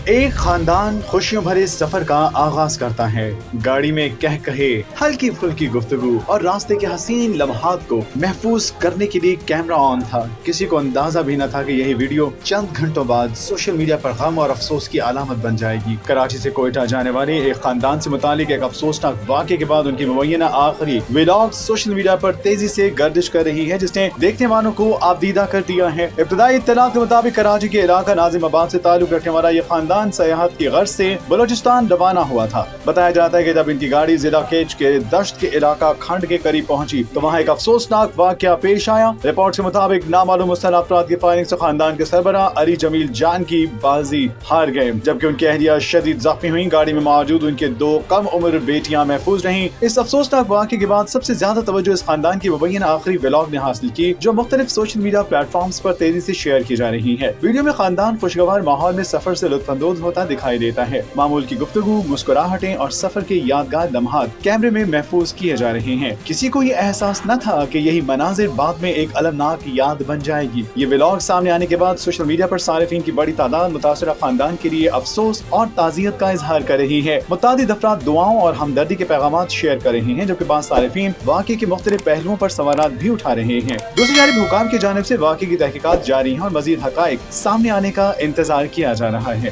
ایک خاندان خوشیوں بھرے سفر کا آغاز کرتا ہے۔ گاڑی میں کہے ہلکی پھلکی گفتگو اور راستے کے حسین لمحات کو محفوظ کرنے کے لیے کیمرہ آن تھا۔ کسی کو اندازہ بھی نہ تھا کہ یہی ویڈیو چند گھنٹوں بعد سوشل میڈیا پر غم اور افسوس کی علامت بن جائے گی۔ کراچی سے کوئٹہ جانے والے ایک خاندان سے متعلق ایک افسوسناک واقعے کے بعد ان کی مبینہ آخری ولاگ سوشل میڈیا پر تیزی سے گردش کر رہی ہے، جس نے دیکھنے والوں کو آبدیدہ کر دیا ہے۔ ابتدائی اطلاعات کے مطابق کراچی کے علاقہ ناظم آباد سے تعلق رکھنے والا یہ خاندان سیاحت کی غرض سے بلوچستان روانہ ہوا تھا۔ بتایا جاتا ہے کہ جب ان کی گاڑی ضلع کیچ کے دشت کے علاقہ کھنڈ کے قریب پہنچی تو وہاں ایک افسوسناک واقعہ پیش آیا۔ رپورٹ کے مطابق نامعلوم مسلح افراد کی فائرنگ سے خاندان کے سربراہ علی جمیل جان کی بازی ہار گئے، جبکہ ان کی اہلیہ شدید زخمی ہوئیں۔ گاڑی میں موجود ان کے 2 کم عمر بیٹیاں محفوظ رہیں۔ اس افسوسناک واقعے کے بعد سب سے زیادہ توجہ اس خاندان کی مبینہ آخری ولاگ نے حاصل کی، جو مختلف سوشل میڈیا پلیٹ فارمز پر تیزی سے شیئر کی جا رہی ہے۔ ویڈیو میں خاندان خوشگوار ماحول میں سفر سے لطف اندوز ہوتا دکھائی دیتا ہے۔ معمول کی گفتگو، مسکراہٹیں اور سفر کے یادگار لمحات کیمرے میں محفوظ کیے جا رہے ہیں۔ کسی کو یہ احساس نہ تھا کہ یہی مناظر بعد میں ایک المناک یاد بن جائے گی۔ یہ ولاگ سامنے آنے کے بعد سوشل میڈیا پر صارفین کی بڑی تعداد متاثرہ خاندان کے لیے افسوس اور تعزیت کا اظہار کر رہی ہے۔ متعدد افراد دعاؤں اور ہمدردی کے پیغامات شیئر کر رہے ہیں، جبکہ بعض صارفین واقعے کے مختلف پہلوؤں پر سوالات بھی اٹھا رہے ہیں۔ دوسری جانب حکام کی جانب سے واقعے کی تحقیقات جاری ہیں اور مزید حقائق سامنے آنے کا انتظار کیا جا رہا ہے۔